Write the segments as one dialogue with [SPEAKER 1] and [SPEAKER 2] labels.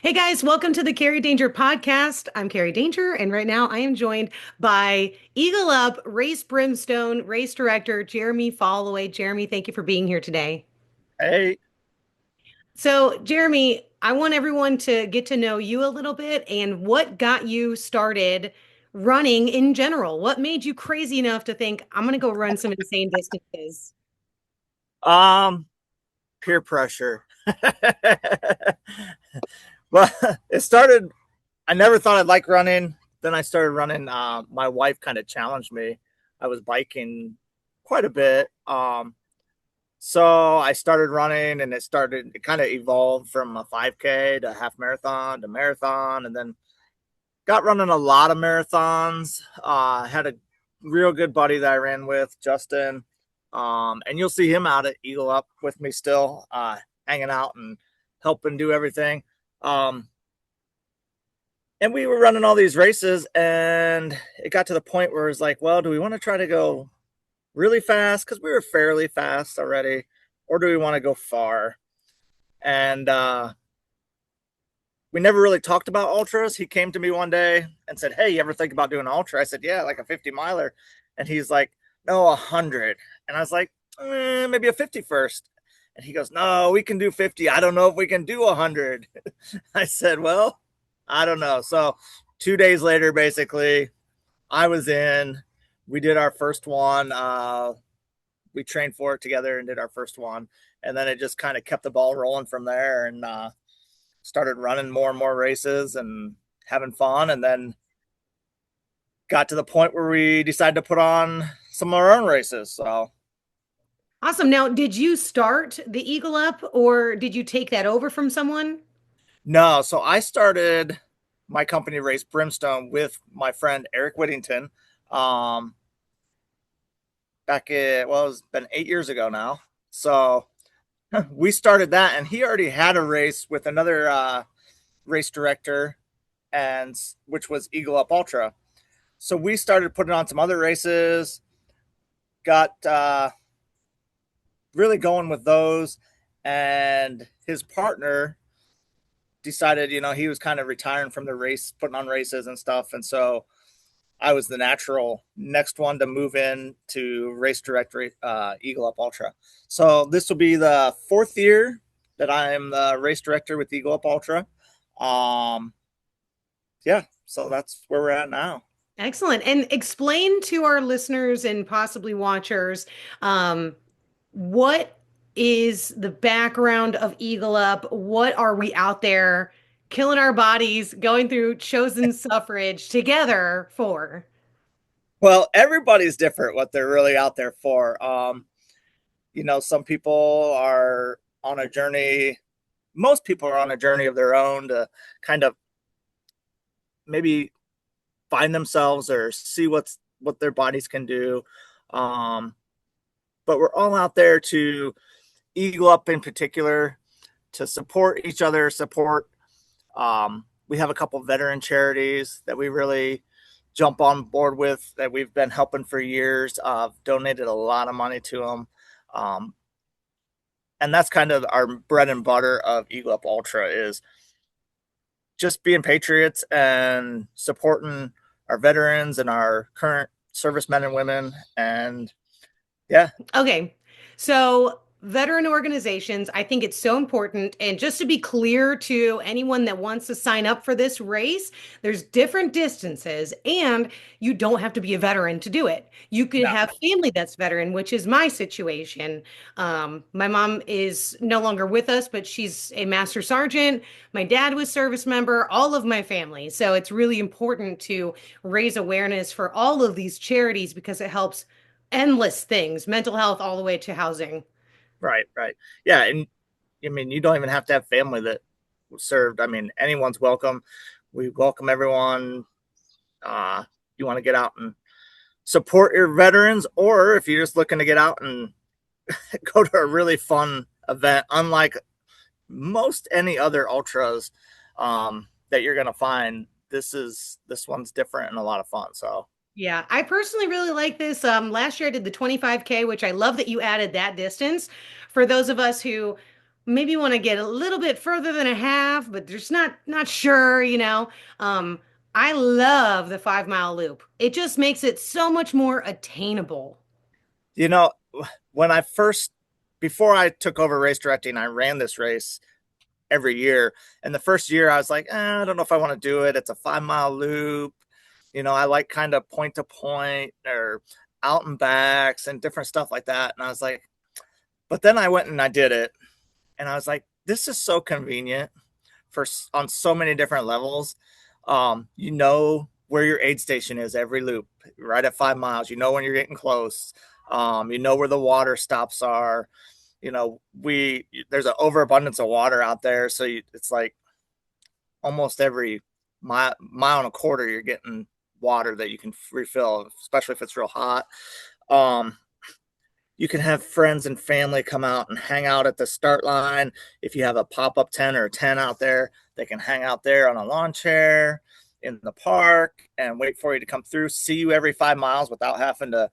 [SPEAKER 1] Hey guys, welcome to the Carrie Danger podcast. I'm Carrie Danger, and right now I am joined by Eagle Up Race Brimstone race director Jeremy Followay. Jeremy, thank you for being here today.
[SPEAKER 2] Hey,
[SPEAKER 1] So, Jeremy, I want everyone to get to know you a little bit and what got you started running in general. What made you crazy enough to think, I'm going to go run some insane distances?
[SPEAKER 2] um, peer pressure. Well, it started. I never thought I'd like running. Then I started running. My wife kind of challenged me. I was biking quite a bit. So I started running, and it kind of evolved from a 5K to half marathon to marathon, and then got running a lot of marathons. Had a real good buddy that I ran with, Justin. And you'll see him out at Eagle Up with me still, hanging out and helping do everything. Um, and we were running all these races, and it got to the point where it was like, well, do we want to try to go really fast? Because we were fairly fast already, or do we want to go far? And we never really talked about ultras. He came to me one day and said, "Hey, you ever think about doing an ultra?" I said, "Yeah, like a 50 miler." And he's like, "No, 100." And I was like, maybe a 50 first. And he goes, "No, we can do 50. I don't know if we can do 100." I said, "Well, I don't know." So 2 days later, basically, I was in. We did our first one. We trained for it together and did our first one. And then it just kind of kept the ball rolling from there. And started running more and more races and having fun. And then got to the point where we decided to put on some of our own races. So,
[SPEAKER 1] Awesome. Now, did you start the Eagle Up or did you take that over from someone?
[SPEAKER 2] no, so I started my company Race Brimstone with my friend Eric Whittington. Um, Back at, well, it's been 8 years ago now. So we started that, and he already had a race with another race director, and which was Eagle Up Ultra. So we started putting on some other races, got really going with those. And his partner decided, he was kind of retiring from the race, putting on races and stuff. And so I was the natural next one to move in to race director Eagle Up Ultra. So this will be the fourth year that I'm the race director with Eagle Up Ultra. Um, yeah, so that's where we're at now.
[SPEAKER 1] Excellent. And explain to our listeners and possibly watchers, um, what is the background of Eagle Up? What are we out there killing our bodies, going through chosen suffrage together for?
[SPEAKER 2] Well, everybody's different what they're really out there for. Some people are on a journey. Most people are on a journey of their own to kind of maybe find themselves or see what their bodies can do. Um, but we're all out there to Eagle Up in particular to support each other, support. We have a couple veteran charities that we really jump on board with that we've been helping for years. Donated a lot of money to them. Um, and that's kind of our bread and butter of Eagle Up Ultra is just being patriots and supporting our veterans and our current servicemen and women. And yeah,
[SPEAKER 1] Okay. So, veteran organizations, I think it's so important. And just to be clear to anyone that wants to sign up for this race, there's different distances, and you don't have to be a veteran to do it. You could
[SPEAKER 2] no,
[SPEAKER 1] have family that's veteran, which is my situation. My mom is no longer with us, but she's a master sergeant. My dad was service member, all of my family. So, it's really important to raise awareness for all of these charities because it helps endless things, mental health all the way to housing.
[SPEAKER 2] right, right. Yeah. And I mean, you don't even have to have family that served. I mean, anyone's welcome. We welcome everyone. You want to get out and support your veterans, or if you're just looking to get out and go to a really fun event, unlike most any other ultras that you're gonna find. This one's different and a lot of fun. So
[SPEAKER 1] Yeah, I personally really like this. Last year I did the 25K, which I love that you added that distance. For those of us who maybe want to get a little bit further than a half, but just not sure, you know. Um, I love the 5 mile loop. It just makes it so much more attainable.
[SPEAKER 2] You know, when I first, before I took over race directing, I ran this race every year. And the first year I was like, I don't know if I want to do it. It's a 5 mile loop. You know, I like kind of point to point or out and backs and different stuff like that. And I was like, but then I went and I did it. And I was like, this is so convenient for on so many different levels. You know where your aid station is every loop, right at 5 miles. You know when you're getting close. You know where the water stops are. You know, there's an overabundance of water out there, so it's like almost every mile and a quarter you're getting water that you can refill, especially if it's real hot. Um, you can have friends and family come out and hang out at the start line. If you have a pop-up tent or a tent out there, they can hang out there on a lawn chair in the park and wait for you to come through, see you every 5 miles without having to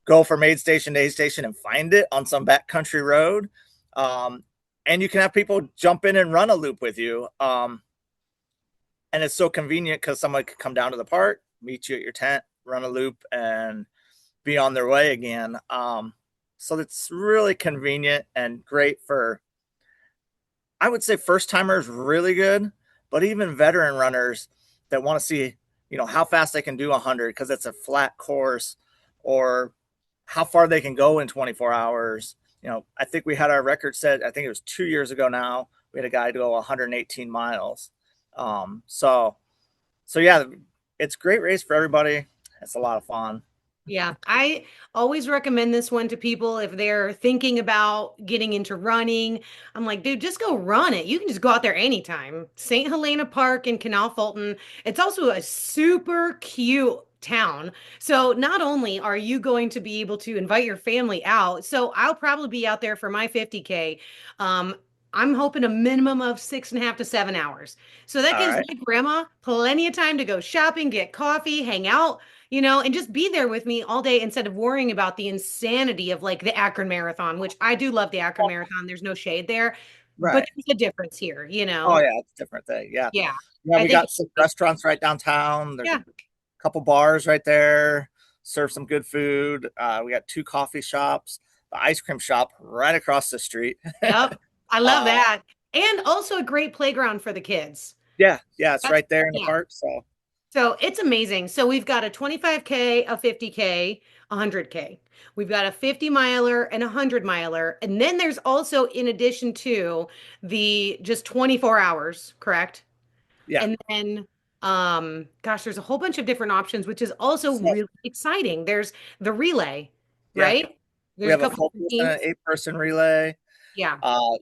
[SPEAKER 2] go from aid station to aid station and find it on some backcountry road. And you can have people jump in and run a loop with you. And it's so convenient because someone could come down to the park, meet you at your tent, run a loop, and be on their way again. So it's really convenient and great for, I would say, first timers, really good, but even veteran runners that want to see, you know, how fast they can do 100 because it's a flat course, or how far they can go in 24 hours. You know, I think we had our record set, I think it was 2 years ago now. We had a guy go 118 miles. So yeah, it's a great race for everybody. It's a lot of fun.
[SPEAKER 1] Yeah, I always recommend this one to people if they're thinking about getting into running. I'm like, dude, just go run it. You can just go out there anytime. St. Helena Park in Canal Fulton. It's also a super cute town. So not only are you going to be able to invite your family out, so I'll probably be out there for my 50K. Um, I'm hoping a minimum of 6.5 to 7 hours. So that
[SPEAKER 2] All
[SPEAKER 1] gives
[SPEAKER 2] right.
[SPEAKER 1] my grandma plenty of time to go shopping, get coffee, hang out, you know, and just be there with me all day instead of worrying about the insanity of like the Akron Marathon, which I do love the Akron Marathon. There's no shade there, but
[SPEAKER 2] Right.
[SPEAKER 1] there's a difference here, you
[SPEAKER 2] Oh
[SPEAKER 1] know?
[SPEAKER 2] yeah, it's a different thing. Yeah.
[SPEAKER 1] Yeah,
[SPEAKER 2] Yeah,
[SPEAKER 1] I
[SPEAKER 2] we
[SPEAKER 1] think
[SPEAKER 2] got
[SPEAKER 1] it's
[SPEAKER 2] some
[SPEAKER 1] great.
[SPEAKER 2] restaurants right downtown. There's a
[SPEAKER 1] Yeah,
[SPEAKER 2] couple bars right there, serve some good food. We got two coffee shops, the ice cream shop right across the street.
[SPEAKER 1] yep. I love
[SPEAKER 2] uh,
[SPEAKER 1] that. And also a great playground for the kids.
[SPEAKER 2] yeah, yeah, it's
[SPEAKER 1] That's,
[SPEAKER 2] right there in the
[SPEAKER 1] yeah.
[SPEAKER 2] park. So
[SPEAKER 1] So it's amazing. So we've got a 25K, a 50K, a 100K. We've got a 50 miler and a 100 miler. And then there's also, in addition to the just 24 hours, correct?
[SPEAKER 2] yeah,
[SPEAKER 1] And then, gosh, there's a whole bunch of different options, which is also
[SPEAKER 2] so
[SPEAKER 1] really exciting. There's the relay,
[SPEAKER 2] yeah,
[SPEAKER 1] right?
[SPEAKER 2] we
[SPEAKER 1] There's a
[SPEAKER 2] have a
[SPEAKER 1] couple
[SPEAKER 2] full
[SPEAKER 1] different
[SPEAKER 2] person,
[SPEAKER 1] teams.
[SPEAKER 2] 8-person relay.
[SPEAKER 1] Yeah.
[SPEAKER 2] Uh,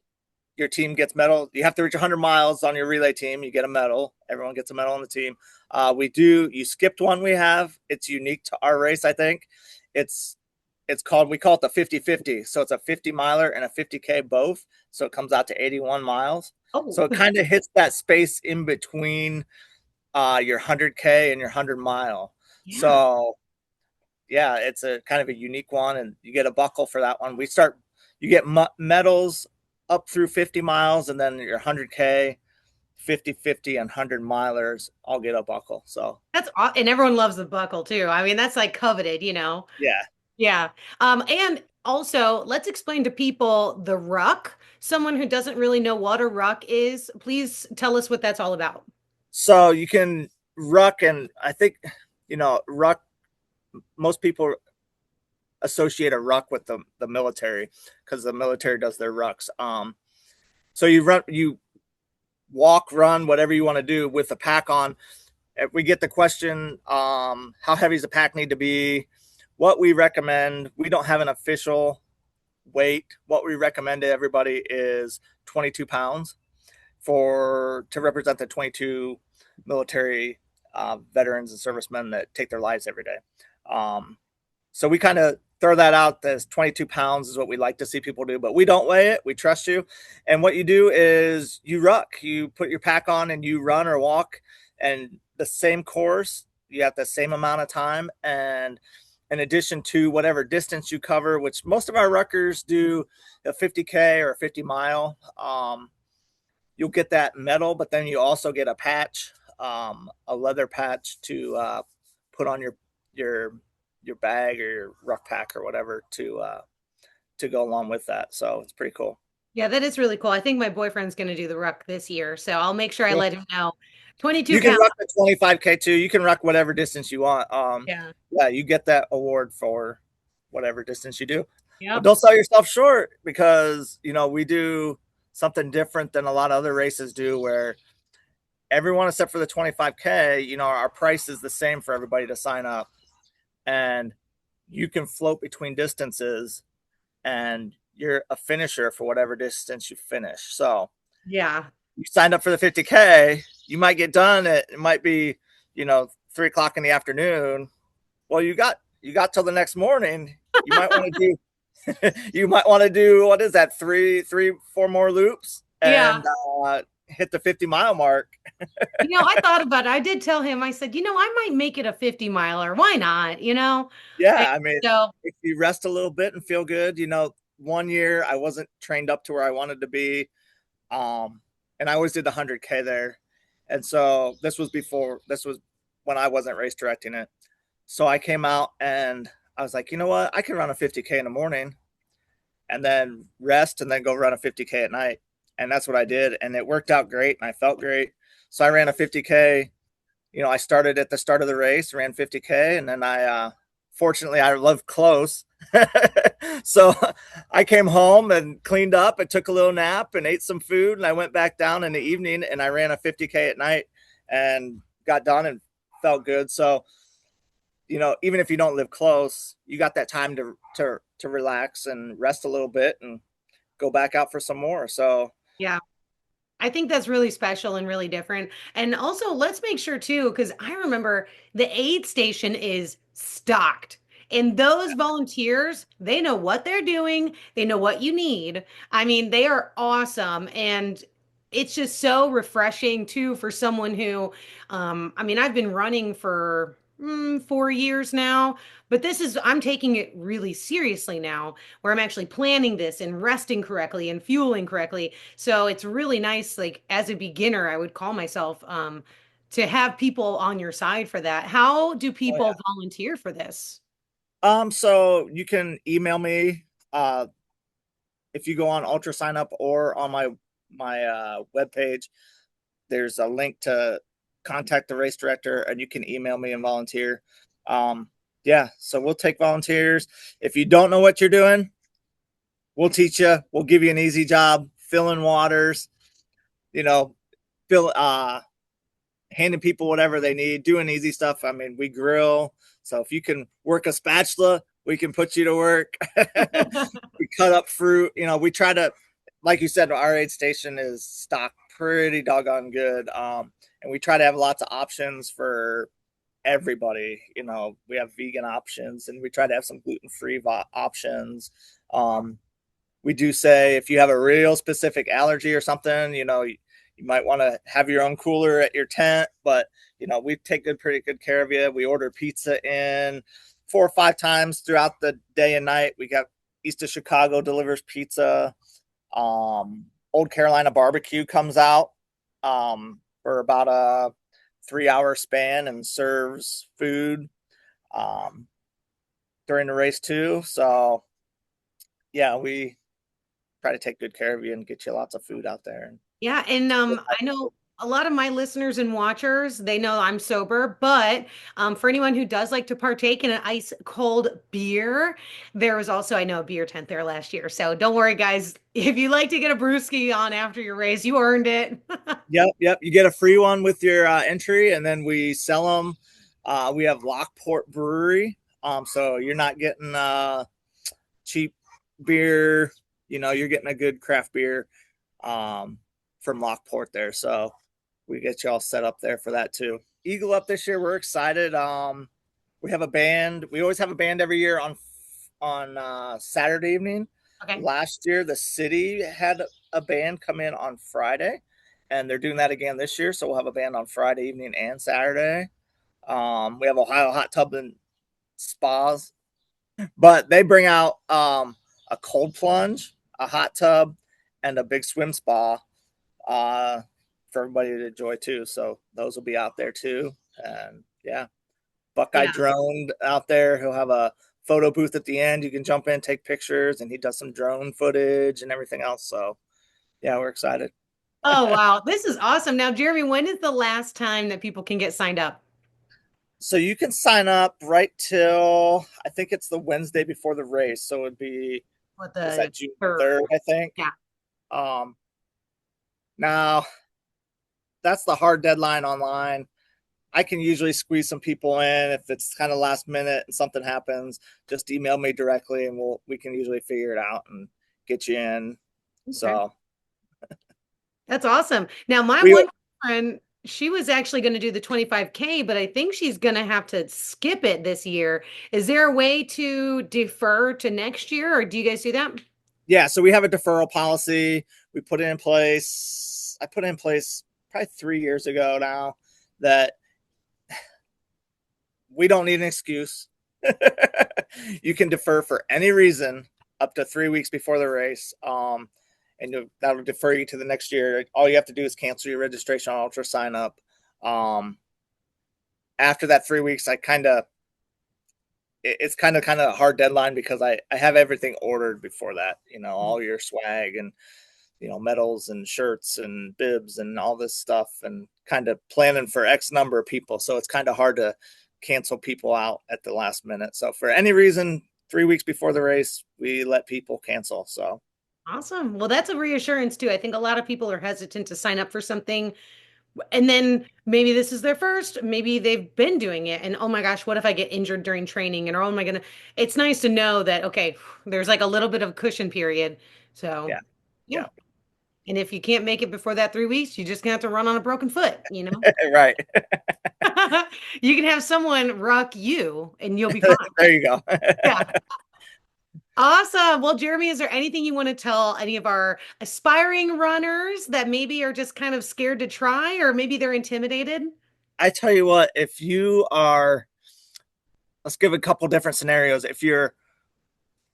[SPEAKER 2] your team gets medal. You have to reach 100 miles on your relay team. You get a medal. Everyone gets a medal on the team. We do. You skipped one we have. It's unique to our race, I think. It's we call it the 50-50. So it's a 50 miler and a 50K both. So it comes out to 81 miles.
[SPEAKER 1] Oh,
[SPEAKER 2] So it kind of hits that space in between your 100K and your 100 mile.
[SPEAKER 1] yeah.
[SPEAKER 2] So yeah, it's a kind of a unique one, and you get a buckle for that one. You get medals up through 50 miles, and then your 100K, 50-50, and 100 milers all get a buckle. So
[SPEAKER 1] And everyone loves the buckle too. I mean, that's like coveted, you know?
[SPEAKER 2] yeah.
[SPEAKER 1] Yeah. And also, let's explain to people the ruck. Someone who doesn't really know what a ruck is, please tell us what that's all about.
[SPEAKER 2] So you can ruck, and I think, ruck, most people associate a ruck with the military because the military does their rucks. So you walk, run, whatever you want to do with the pack on. If we get the question, how heavy does the pack need to be? What we recommend, we don't have an official weight. What we recommend to everybody is 22 pounds to represent the 22 military veterans and servicemen that take their lives every day. So we kind of throw that out as 22 pounds is what we like to see people do, but we don't weigh it. We trust you. And what you do is you ruck, you put your pack on and you run or walk, and the same course, you have the same amount of time. And in addition to whatever distance you cover, which most of our ruckers do a 50K or a 50 mile. You'll get that medal, but then you also get a patch, a leather patch to put on your your bag or your ruck pack or whatever to go along with that. So it's pretty cool.
[SPEAKER 1] Yeah, that is really cool. I think my boyfriend's going to do the ruck this year, so I'll make sure I
[SPEAKER 2] Yeah.
[SPEAKER 1] let him know. 22
[SPEAKER 2] You can
[SPEAKER 1] pounds.
[SPEAKER 2] ruck the 25K too. You can ruck whatever distance you want.
[SPEAKER 1] Yeah.
[SPEAKER 2] Yeah, you get that award for whatever distance you do. But
[SPEAKER 1] Yep.
[SPEAKER 2] don't sell yourself short because, we do something different than a lot of other races do where everyone except for the 25K, our price is the same for everybody to sign up. And you can float between distances and you're a finisher for whatever distance you finish. So
[SPEAKER 1] Yeah.
[SPEAKER 2] you signed up for the 50K, you might get done it might be, 3 o'clock in the afternoon. Well, you got till the next morning. You might want to do you might want to do what is that, 4 more loops
[SPEAKER 1] Yeah.
[SPEAKER 2] and hit the 50-mile mark.
[SPEAKER 1] I thought about it. I did tell him, I said, I might make it a 50 miler. Why not? And
[SPEAKER 2] Yeah, I mean,
[SPEAKER 1] so,
[SPEAKER 2] if you rest a little bit and feel good, one year I wasn't trained up to where I wanted to be. And I always did the 100K there. And so this was when I wasn't race directing it. So I came out and I was like, you know what? I can run a 50K in the morning and then rest and then go run a 50K at night. And that's what I did. And it worked out great and I felt great. So I ran a 50K. I started at the start of the race, ran 50K, and then fortunately, I lived close. So I came home and cleaned up and took a little nap and ate some food. And I went back down in the evening and I ran a 50K at night and got done and felt good. So, even if you don't live close, you got that time to relax and rest a little bit and go back out for some more. So,
[SPEAKER 1] yeah. I think that's really special and really different. And also, let's make sure too, because I remember the aid station is stocked. And those volunteers, they know what they're doing, they know what you need. I mean, they are awesome. And it's just so refreshing too for someone who, I mean, I've been running for 4 years now, but I'm taking it really seriously now, where I'm actually planning this and resting correctly and fueling correctly. So it's really nice, like as a beginner, I would call myself, to have people on your side for that. How do
[SPEAKER 2] oh
[SPEAKER 1] people
[SPEAKER 2] yeah.
[SPEAKER 1] volunteer for this?
[SPEAKER 2] So you can email me if you go on Ultra Sign Up or on my webpage. There's a link to contact the race director, and you can email me and volunteer. Yeah, so we'll take volunteers. If you don't know what you're doing, we'll teach you. We'll give you an easy job filling waters. You know, fill handing people whatever they need, doing easy stuff. I mean, we grill. So if you can work a spatula, we can put you to work. We cut up fruit. We try to, like you said, our aid station is stocked pretty doggone good. And we try to have lots of options for everybody. We have vegan options and we try to have some gluten-free options. We do say if you have a real specific allergy or something, you might want to have your own cooler at your tent, but we take pretty good care of you. We order pizza in 4 or 5 times throughout the day and night. We got East of Chicago delivers pizza. Old Carolina Barbecue comes out for about a 3-hour span and serves food during the race too. So yeah, we try to take good care of you and get you lots of food out there.
[SPEAKER 1] Yeah, and I know a lot of my listeners and watchers, they know I'm sober, but for anyone who does like to partake in an ice cold beer, there was also, I know, a beer tent there last year. So don't worry, guys. If you like to get a brewski on after your race, you earned it.
[SPEAKER 2] Yep. You get a free one with your entry, and then we sell them. We have Lockport Brewery, so you're not getting cheap beer. You're getting a good craft beer from Lockport there. So we get you all set up there for that too. Eagle Up this year, we're excited. We have a band. We always have a band every year on Saturday evening.
[SPEAKER 1] Okay.
[SPEAKER 2] Last year, the city had a band come in on Friday, and they're doing that again this year. So we'll have a band on Friday evening and Saturday. We have Ohio Hot Tub and Spas But they bring out a cold plunge, a hot tub, and a big swim spa uh, for everybody to enjoy too. So those will be out there too. And yeah, Buckeye
[SPEAKER 1] Yeah.
[SPEAKER 2] drone out there. He'll have a photo booth at the end. You can jump in, take pictures, and he does some drone footage and everything else. So yeah, we're excited.
[SPEAKER 1] Oh, wow. This is awesome. Now, Jeremy, when is the last time that people can get signed up
[SPEAKER 2] So you can sign up right till I think it's the Wednesday before the race. So it'd be
[SPEAKER 1] for
[SPEAKER 2] was that
[SPEAKER 1] the
[SPEAKER 2] June
[SPEAKER 1] third?
[SPEAKER 2] 3rd, I think.
[SPEAKER 1] Yeah.
[SPEAKER 2] Um now that's the hard deadline online. I can usually squeeze some people in if it's kind of last minute and something happens. Just email me directly, and we can usually figure it out and get you in.
[SPEAKER 1] Okay.
[SPEAKER 2] So
[SPEAKER 1] That's awesome. Now, my
[SPEAKER 2] we
[SPEAKER 1] one friend, she was actually going to do the 25K, but I think she's going to have to skip it this year. Is there a way to defer to next year, or do you guys do that?
[SPEAKER 2] yeah, so we have a deferral policy. We put it in place. I put it in place probably 3 years ago now that we don't need an excuse. You can defer for any reason up to 3 weeks before the race. And that'll defer you to the next year. All you have to do is cancel your registration on Ultra sign up. Um, After that 3 weeks, it's kind of a hard deadline because I have everything ordered before that. All your swag and medals and shirts and bibs and all this stuff, and kind of planning for X number of people. So it's kind of hard to cancel people out at the last minute. So for any reason, 3 weeks before the race, we let people cancel. So
[SPEAKER 1] Awesome. Well, that's a reassurance too. I think a lot of people are hesitant to sign up for something, and then maybe this is their first, maybe they've been doing it, and oh my gosh, what if I get injured during training? And or oh my gonna, it's nice to know that, okay, there's like a little bit of cushion period. So,
[SPEAKER 2] yeah,
[SPEAKER 1] yeah.
[SPEAKER 2] yeah,
[SPEAKER 1] And if you can't make it before that 3 weeks, you just gonna have to run on a broken foot, you know?
[SPEAKER 2] right.
[SPEAKER 1] You can have someone rock you and you'll be fine.
[SPEAKER 2] There you go.
[SPEAKER 1] Yeah. Awesome. Well, Jeremy, is there anything you want to tell any of our aspiring runners that maybe are just kind of scared to try, or maybe they're intimidated?
[SPEAKER 2] I tell you what, if you are, let's give a couple different scenarios. If you're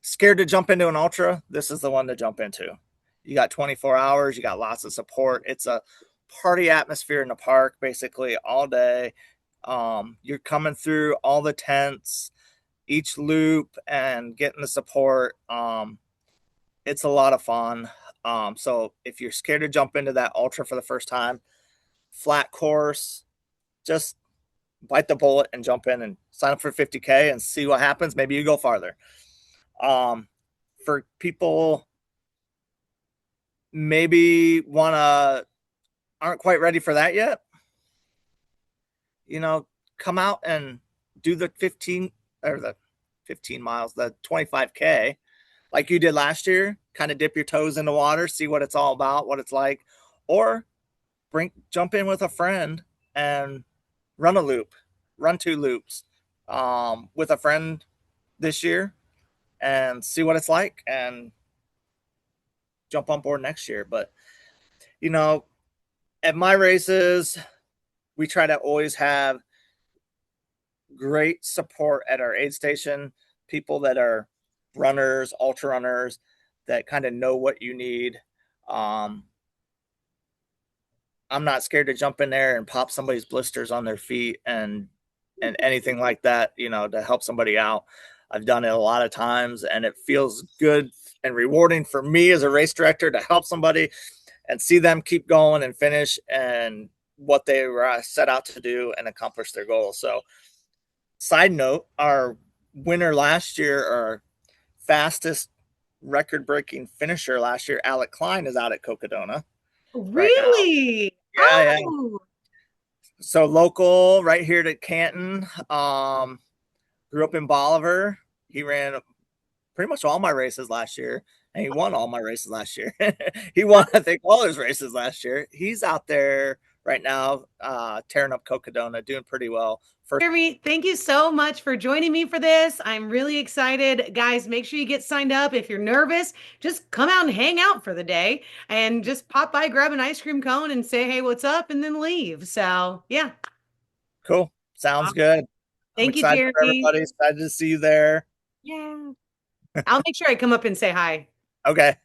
[SPEAKER 2] scared to jump into an ultra, this is the one to jump into. You got 24 hours, you got lots of support. It's a party atmosphere in the park basically all day. You're coming through all the tents, each loop, and getting the support. It's a lot of fun. So if you're scared to jump into that ultra for the first time, flat course, just bite the bullet and jump in and sign up for 50K and see what happens. Maybe you go farther. Um, for people maybe aren't quite ready for that yet, you know, come out and do the 15 miles, the 25K like you did last year, kind of dip your toes in the water, see what it's all about, what it's like, or jump in with a friend and run a loop, run 2 loops with a friend this year and see what it's like and jump on board next year. But, you know, at my races, we try to always have great support at our aid station, people that are runners, ultra runners that kind of know what you need. Um, I'm not scared to jump in there and pop somebody's blisters on their feet and anything like that, to help somebody out. I've done it a lot of times and it feels good and rewarding for me as a race director to help somebody and see them keep going and finish and what they were set out to do and accomplish their goals. So, side note, our winner last year, our fastest record breaking finisher last year, Alec Klein, is out at Cocodona right now.
[SPEAKER 1] Really?
[SPEAKER 2] Yeah, yeah.
[SPEAKER 1] Oh,
[SPEAKER 2] So local, right here to Canton. Grew up in Bolivar. He ran pretty much all my races last year, and he won all my races last year. He won, I think, all his races last year. He's out there right now, tearing up Cocodona, doing pretty well. First,
[SPEAKER 1] Jeremy, thank you so much for joining me for this. I'm really excited. Guys, make sure you get signed up. If you're nervous, just come out and hang out for the day and just pop by, grab an ice cream cone and say, hey, what's up? And then leave. So, yeah.
[SPEAKER 2] cool. Sounds good. I'm
[SPEAKER 1] Thank you,
[SPEAKER 2] excited for
[SPEAKER 1] Jeremy.
[SPEAKER 2] everybody. Excited to see you there.
[SPEAKER 1] Yeah. I'll make sure I come up and say hi.
[SPEAKER 2] Okay.